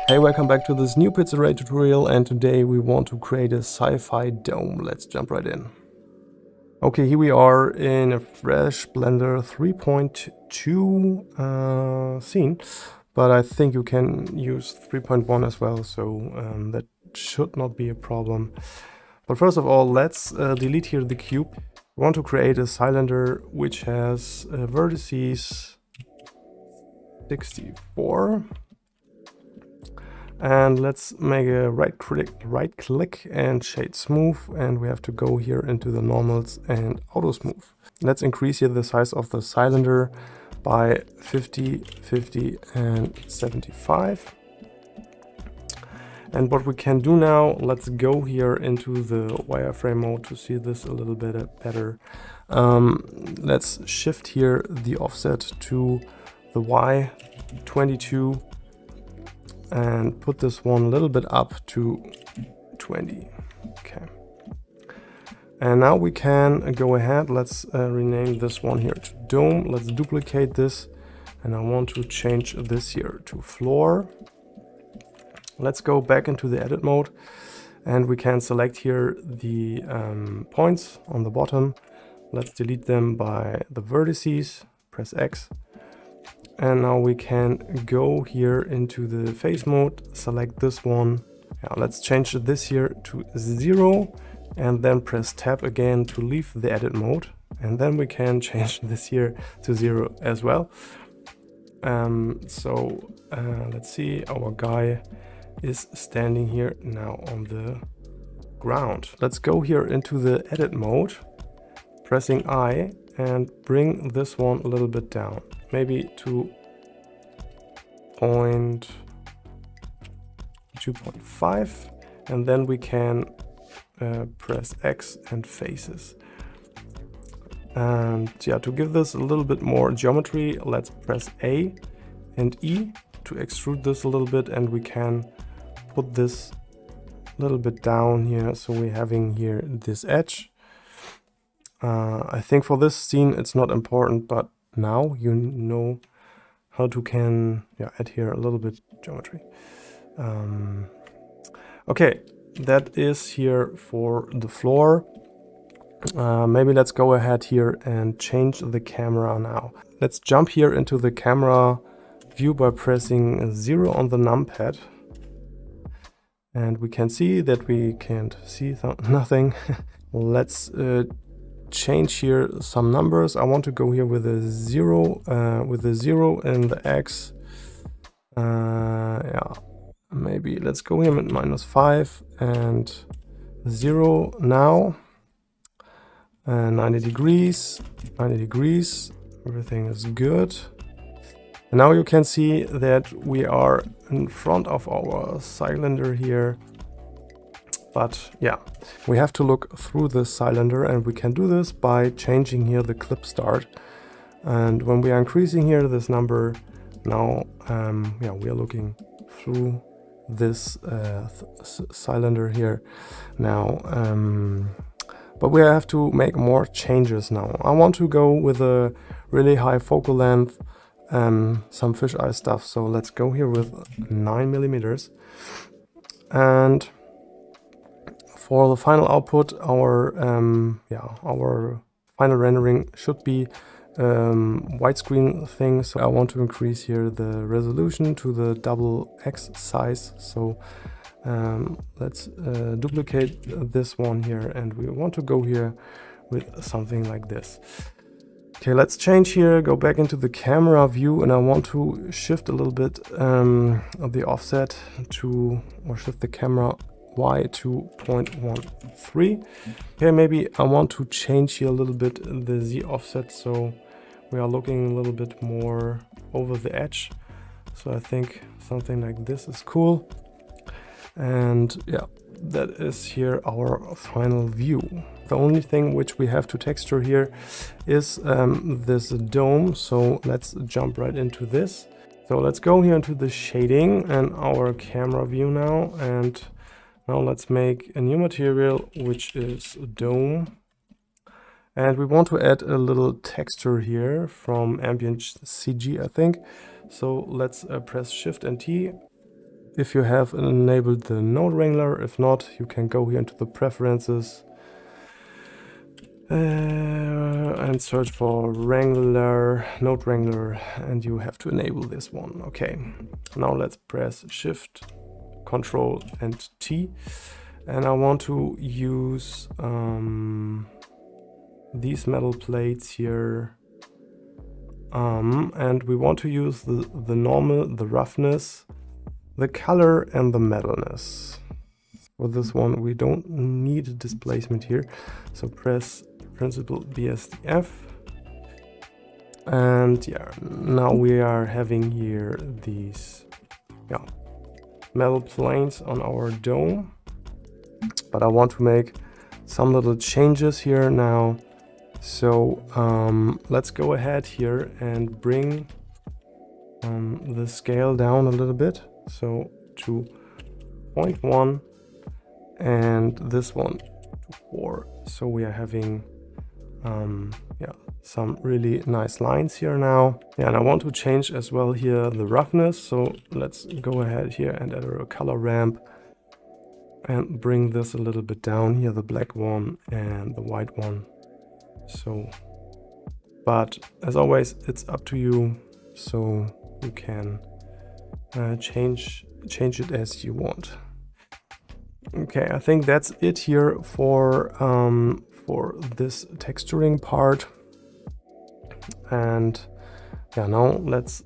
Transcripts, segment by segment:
Hey, welcome back to this new pizzeria tutorial, and today we want to create a sci-fi dome. Let's jump right in. Okay, here we are in a fresh Blender 3.2 scene, but I think you can use 3.1 as well, so that should not be a problem. But first of all, let's delete here the cube. We want to create a cylinder which has vertices 64. And let's make a right click and shade smooth, and we have to go here into the normals and auto smooth. Let's increase here the size of the cylinder by 50, 50 and 75. And what we can do now, let's go here into the wireframe mode to see this a little bit better. Let's shift here the offset to the Y 22 and put this one a little bit up to 20. Okay. And now we can go ahead. Let's rename this one here to dome. Let's duplicate this, and I want to change this here to floor. Let's go back into the edit mode, and we can select here the points on the bottom. Let's delete them by the vertices, press X. And now we can go here into the face mode, select this one. Yeah, let's change this here to 0 and then press tab again to leave the edit mode. And then we can change this here to 0 as well. Let's see, our guy is standing here now on the ground. Let's go here into the edit mode, pressing I, and bring this one a little bit down, maybe to 2.5, and then we can press X and faces. And yeah, to give this a little bit more geometry, let's press A and E to extrude this a little bit, and we can put this a little bit down here, so we're having here this edge. I think for this scene it's not important, but now you know how to add here a little bit geometry. Okay, that is here for the floor. Maybe let's go ahead here and change the camera now. Let's jump here into the camera view by pressing 0 on the numpad. And we can see that we can't see nothing. Let's change here some numbers. I want to go here with a 0 and the X. Yeah, maybe let's go here with -5 and 0 now. 90 degrees, 90 degrees, everything is good. And now you can see that we are in front of our cylinder here. But yeah, we have to look through the cylinder, and we can do this by changing here the clip start. And when we are increasing here this number, now we are looking through this cylinder here now. But we have to make more changes now. I want to go with a really high focal length, some fisheye stuff. So let's go here with 9 millimeters. And for the final output, our final rendering should be widescreen thing. So I want to increase here the resolution to the XX size. So let's duplicate this one here, and we want to go here with something like this. Okay, let's change here, go back into the camera view, and I want to shift a little bit of the offset or shift the camera Y to 0.13. Okay, maybe I want to change here a little bit the Z offset, so we are looking a little bit more over the edge. So I think something like this is cool. And yeah, that is here our final view. The only thing which we have to texture here is this dome. So let's jump right into this. So let's go here into the shading and our camera view now, and now let's make a new material, which is a dome. And we want to add a little texture here from ambient CG, I think. So let's press Shift and T if you have enabled the node wrangler. If not, you can go here into the preferences and search for wrangler, node wrangler, and you have to enable this one. Okay, now let's press Shift, Control and T, and I want to use these metal plates here, and we want to use the normal, the roughness, the color and the metalness. For this one we don't need a displacement here, so press Principal BSDF, and yeah, now we are having here these metal planes on our dome, but I want to make some little changes here now. So let's go ahead here and bring the scale down a little bit, so to 0.1 and this one to 4. So we are having some really nice lines here now. Yeah, and I want to change as well here the roughness, so let's go ahead here and add a color ramp and bring this a little bit down here, the black one and the white one. So, but as always, it's up to you, so you can change it as you want. Okay, I think that's it here for this texturing part. And yeah, now let's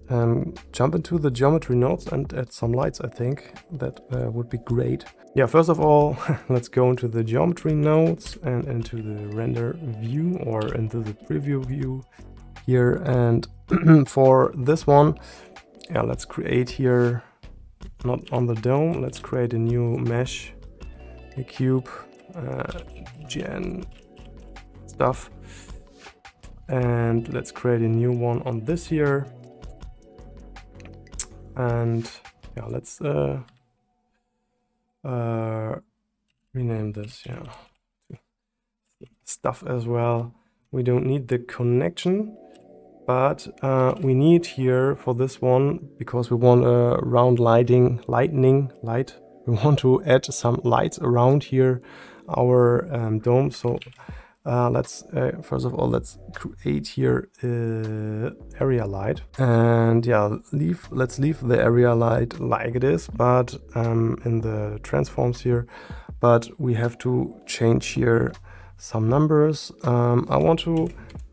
jump into the geometry nodes and add some lights. I think that would be great. Yeah, first of all, let's go into the geometry nodes and into the render view or into the preview view here. And for this one, yeah, let's create here, not on the dome, let's create a new mesh, a cube, gen stuff. And let's create a new one on this here, and yeah, let's rename this stuff as well. We don't need the connection, but we need here for this one, because we want a round lightning light, we want to add some lights around here our dome. So let's first of all, let's create here area light, and yeah, let's leave the area light like it is, but in the transforms here, but we have to change here some numbers. I want to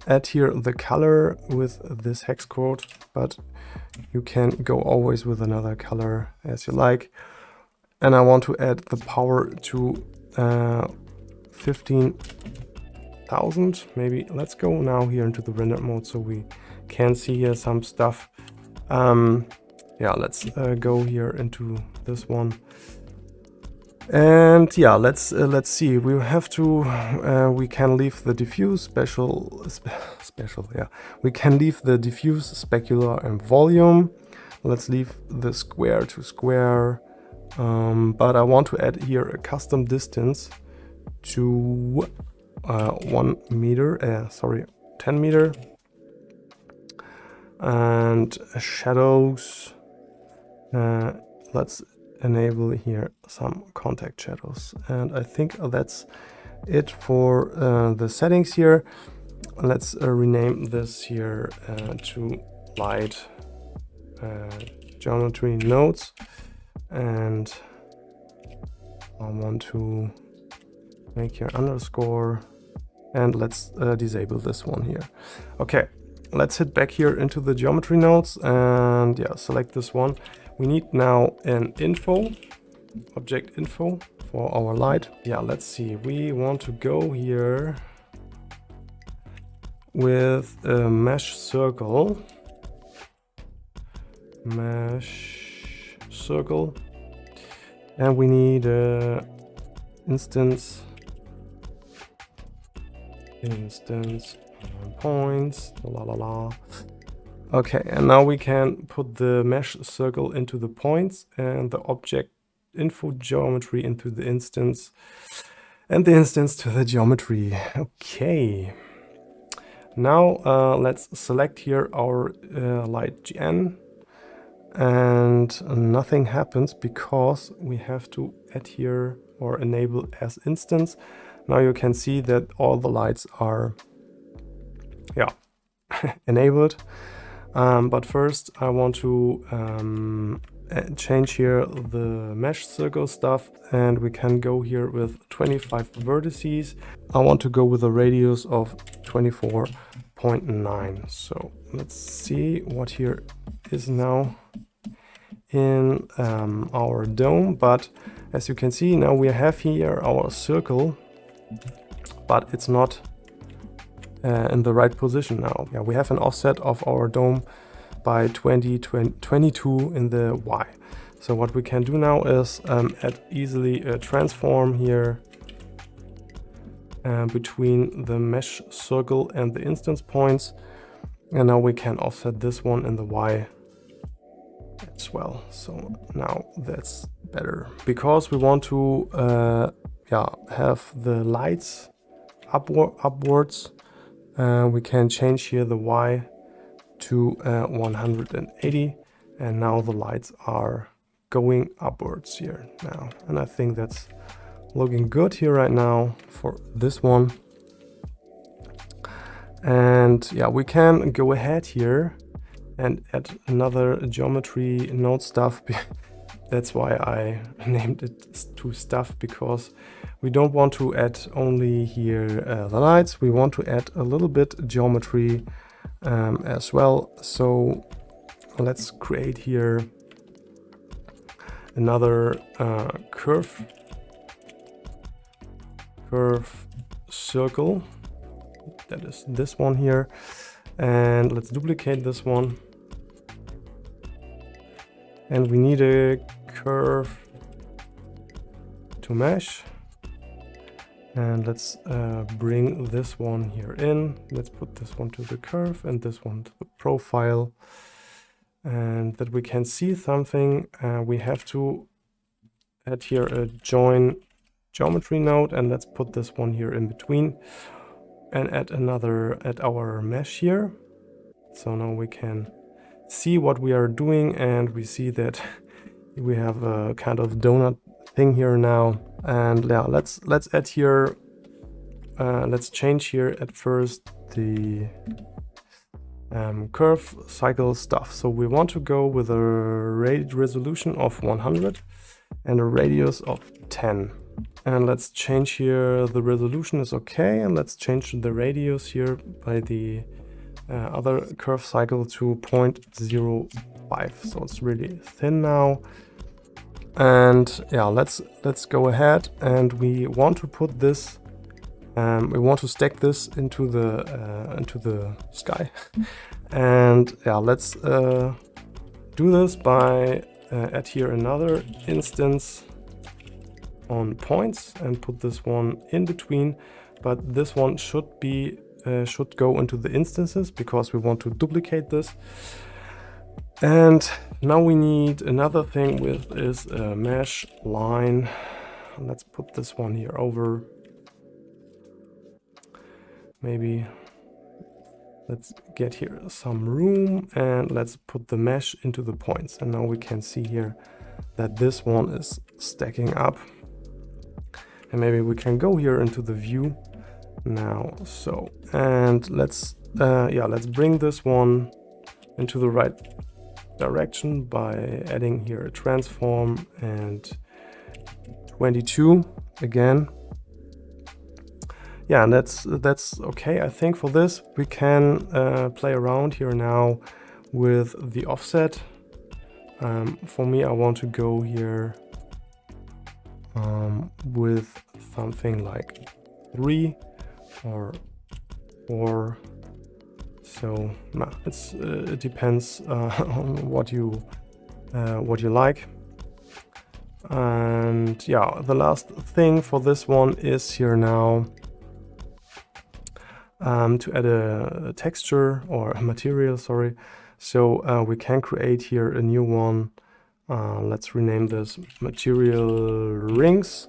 add here the color with this hex code, but you can go always with another color as you like. And I want to add the power to 15,000 maybe. Let's go now here into the render mode so we can see here some stuff. Yeah, let's go here into this one, and yeah, let's see. We have to we can leave the diffuse special, yeah, we can leave the diffuse, specular and volume. Let's leave the square to square, but I want to add here a custom distance to 1 meter, sorry, 10 meter, and shadows, let's enable here some contact shadows, and I think that's it for the settings here. Let's rename this here to light geometry nodes, and I want to make here underscore, and let's disable this one here. Okay, let's hit back here into the geometry nodes, and yeah, select this one. We need now an info, object info for our light. Yeah, let's see, we want to go here with a mesh circle, and we need a instance points, Okay, and now we can put the mesh circle into the points and the object info geometry into the instance, and the instance to the geometry. Okay, now let's select here our light GN, and nothing happens because we have to add here or enable as instance. Now you can see that all the lights are enabled. But first I want to change here the mesh circle stuff, and we can go here with 25 vertices. I want to go with a radius of 24.9. So let's see what here is now in our dome. But as you can see, now we have here our circle, but it's not in the right position now. Yeah, we have an offset of our dome by 22 in the Y. So what we can do now is add easily a transform here between the mesh circle and the instance points. And now we can offset this one in the Y as well. So now that's better, because we want to have the lights upwards. We can change here the Y to 180, and now the lights are going upwards here now. And I think that's looking good here right now for this one. And yeah, we can go ahead here and add another geometry node stuff. That's why I named it to stuff, because we don't want to add only here the lights. We want to add a little bit geometry as well. So let's create here another curve circle. That is this one here, and let's duplicate this one. And we need a curve to mesh, and let's bring this one here in. Let's put this one to the curve and this one to the profile, and that we can see something. We have to add here a join geometry node, and let's put this one here in between and add our mesh here. So now we can see what we are doing, and we see that we have a kind of donut thing here now. And yeah, let's add here, let's change here at first the curve cycle stuff. So we want to go with a resolution of 100 and a radius of 10. And let's change here the resolution is okay, and let's change the radius here by the other curve cycle to 0.05. So it's really thin now. And yeah, let's go ahead, and we want to put this we want to stack this into the sky. And yeah, let's do this by add here another instance on points and put this one in between, but this one should go into the instances because we want to duplicate this. And now we need another thing with is a mesh line. Let's put this one here over. Maybe let's get here some room, and let's put the mesh into the points. And now we can see here that this one is stacking up. And maybe we can go here into the view now. So, and let's bring this one into the right direction by adding here a transform and 22 again. Yeah, and that's okay. I think for this we can play around here now with the offset. For me, I want to go here with something like 3 or 4. So it depends on what you like. And yeah, the last thing for this one is here now to add a texture or a material, sorry. So we can create here a new one. Let's rename this material rings.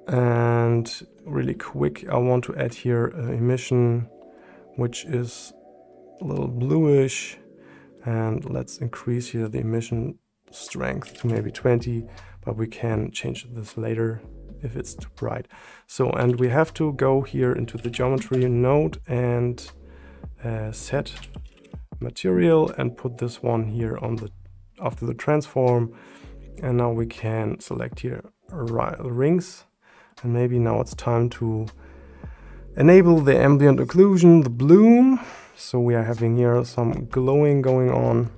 And really quick, I want to add here an emission which is a little bluish, And let's increase here the emission strength to maybe 20, but we can change this later if it's too bright. So, and we have to go here into the geometry node and set material and put this one here on the after the transform. And now we can select here rings, and maybe now it's time to enable the ambient occlusion, the bloom. So we are having here some glowing going on.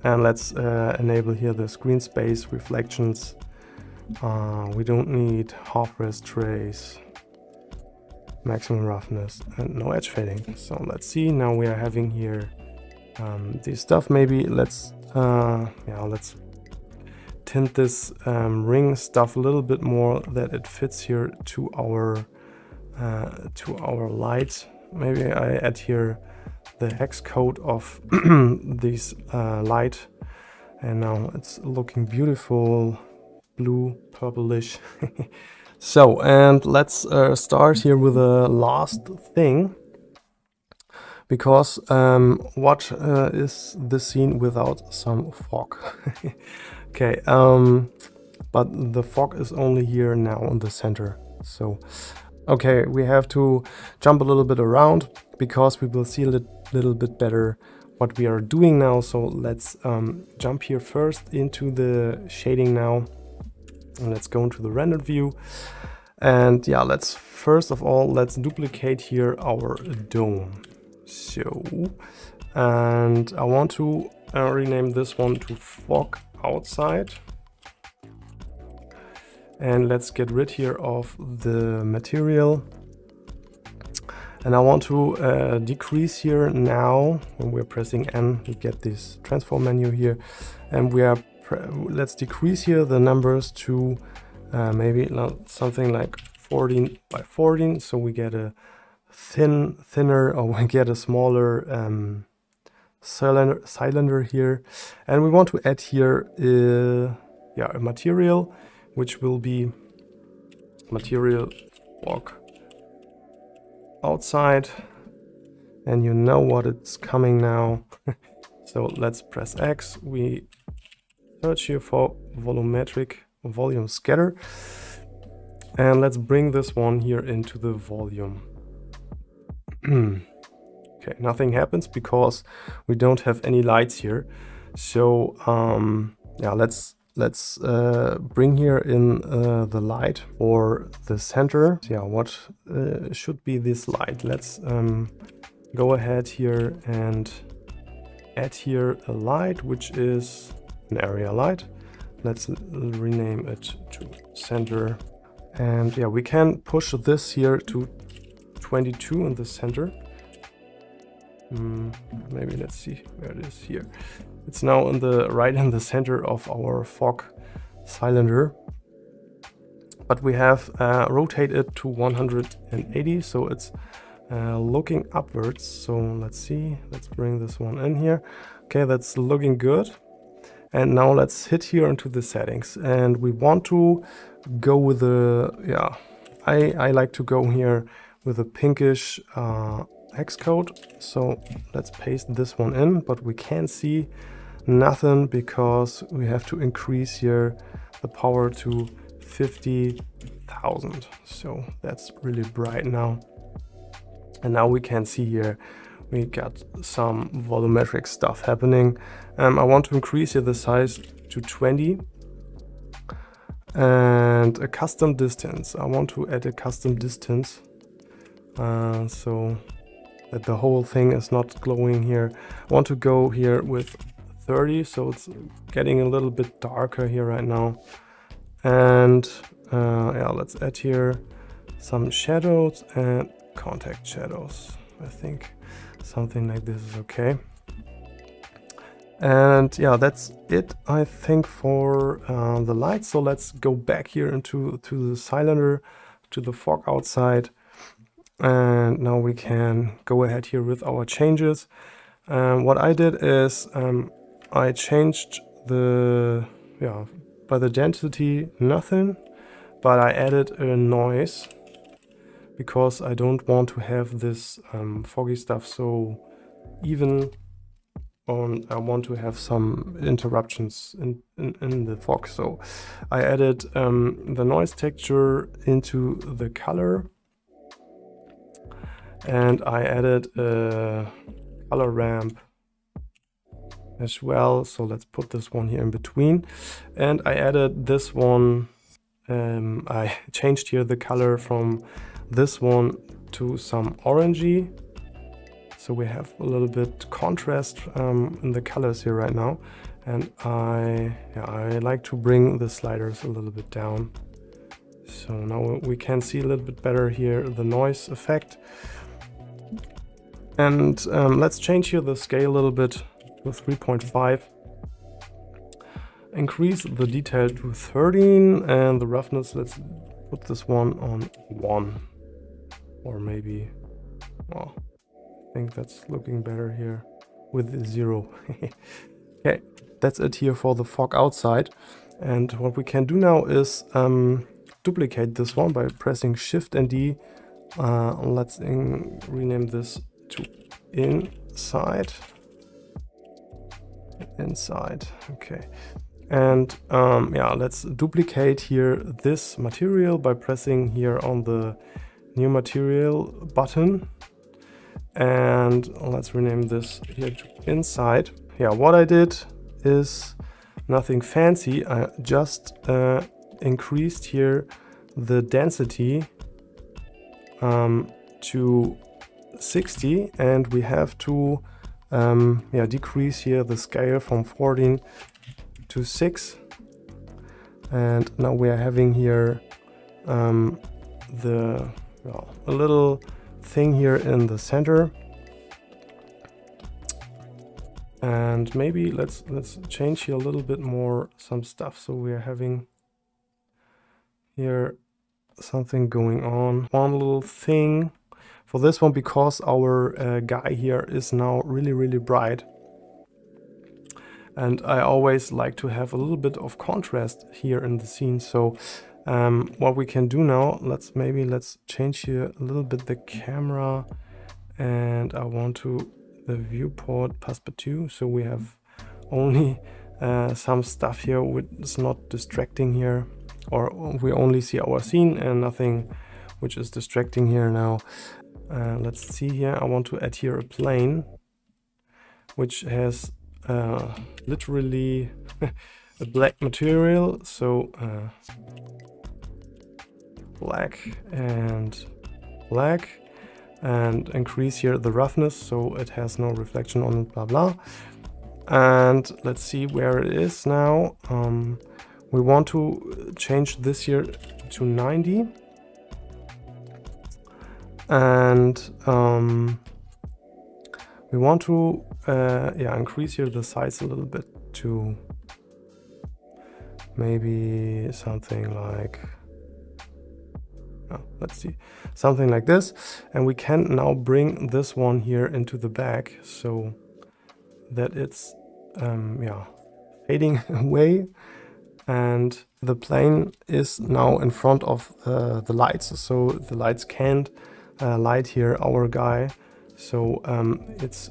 And let's enable here the screen space reflections. We don't need half-res trace, maximum roughness, and no edge fading. So let's see, now we are having here this stuff. Maybe let's tint this ring stuff a little bit more that it fits here to our light. Maybe I add here the hex code of this light, and now it's looking beautiful, blue, purplish. So, and let's start here with the last thing, because what is the scene without some fog? Okay, but the fog is only here now in the center. So, okay, we have to jump a little bit around because we will see a little bit better what we are doing now. So let's jump here first into the shading now, and let's go into the rendered view. And yeah, let's first of all, let's duplicate here our dome. So, and I want to rename this one to fog outside. And let's get rid here of the material. And I want to decrease here now. When we're pressing N, we get this transform menu here. And we are let's decrease here the numbers to maybe something like 14 by 14. So we get a thinner, or we get a smaller cylinder here. And we want to add here a material, which will be material fog outside, and you know what it's coming now. So let's press X, we search here for volumetric volume scatter, and let's bring this one here into the volume. Okay, nothing happens because we don't have any lights here. So yeah, let's bring here in the light or the center. Yeah, what should be this light? Let's go ahead here and add here a light, which is an area light. Let's rename it to center. And yeah, we can push this here to 22 in the center. Maybe let's see where it is here. It's now in the right in the center of our fog cylinder, but we have rotated it to 180, so it's looking upwards. So let's see, let's bring this one in here. Okay, that's looking good. And now let's hit here into the settings, and we want to go with the, yeah, I like to go here with a pinkish hex code. So let's paste this one in, but we can't see nothing because we have to increase here the power to 50,000. So that's really bright now. And now we can see here we got some volumetric stuff happening. I want to increase here the size to 20. And a custom distance. I want to add a custom distance. So that the whole thing is not glowing here. I want to go here with 30, so it's getting a little bit darker here right now. And yeah, let's add here some shadows and contact shadows. I think something like this is okay. And yeah, that's it, I think, for the lights. So let's go back here into the cylinder, to the fog outside. And now we can go ahead here with our changes. What I did is I changed the, yeah, by the density nothing, but I added a noise because I don't want to have this foggy stuff so even and I want to have some interruptions in the fog. So I added the noise texture into the color, and I added a color ramp as well. So let's put this one here in between, and I added this one. I changed here the color from this one to some orangey, so we have a little bit contrast in the colors here right now. And I like to bring the sliders a little bit down, so now we can see a little bit better here the noise effect. And let's change here the scale a little bit to 3.5. Increase the detail to 13, and the roughness, let's put this one on 1. Or maybe, well, I think that's looking better here with 0. Okay, that's it here for the fog outside. And what we can do now is duplicate this one by pressing Shift and D. Let's rename this to inside. Okay. And yeah, let's duplicate here this material by pressing here on the new material button, and let's rename this here to inside. Yeah, what I did is nothing fancy. I just increased here the density to 60, and we have to yeah, decrease here the scale from 14 to 6, and now we are having here a little thing here in the center. And maybe let's change here a little bit more some stuff. So we are having here something going on, one little thing for this one, because our guy here is now really bright. And I always like to have a little bit of contrast here in the scene. So what we can do now, let's change here a little bit the camera, and I want to the viewport perspective, so we have only some stuff here which is not distracting here, or we only see our scene and nothing which is distracting here now. Let's see here, I want to add here a plane which has literally a black material, so black and black, and increase here the roughness so it has no reflection on it, blah blah. And let's see where it is now. We want to change this here to 90, and we want to yeah, increase here the size a little bit to maybe something like, let's see, something like this. And we can now bring this one here into the back so that it's yeah, fading away, and the plane is now in front of the lights, so the lights can't light here our guy. So it's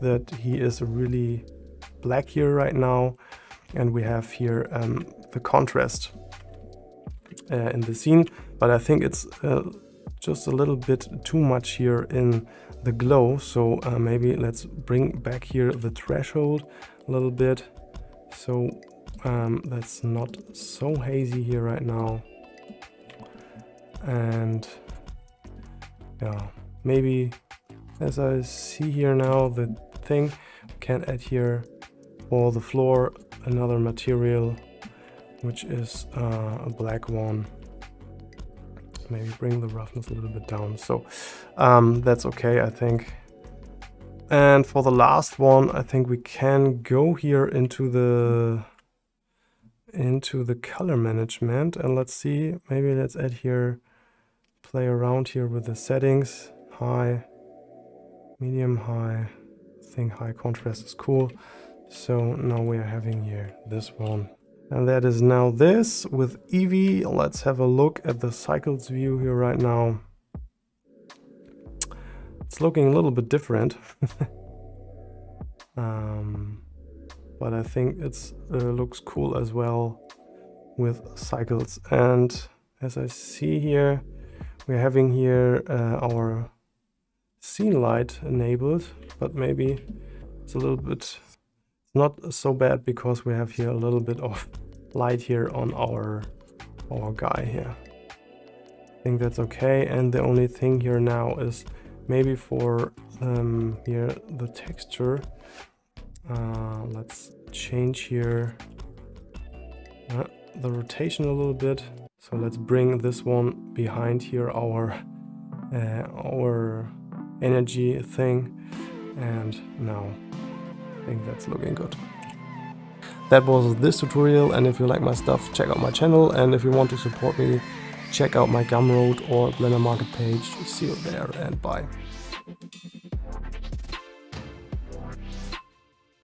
that he is really black here right now, and we have here the contrast in the scene, but I think it's just a little bit too much here in the glow. So maybe let's bring back here the threshold a little bit, so that's not so hazy here right now. And yeah, maybe as I see here now the thing, we can add here for the floor another material which is a black one. Maybe bring the roughness a little bit down, so that's okay, I think. And for the last one, I think we can go here into the color management, and let's see, maybe let's add here, play around here with the settings, high, medium, high. I think high contrast is cool. So now we are having here this one, and that is now this with Eevee. Let's have a look at the cycles view here right now. It's looking a little bit different. But I think it's looks cool as well with cycles. And as I see here, we're having here our scene light enabled, but maybe it's a little bit not so bad because we have here a little bit of light here on our guy here. I think that's okay. And the only thing here now is maybe for here the texture. Let's change here the rotation a little bit. So let's bring this one behind here our energy thing, and now I think that's looking good. That was this tutorial, and if you like my stuff, check out my channel, and if you want to support me, check out my Gumroad or Blender Market page. See you there, and bye.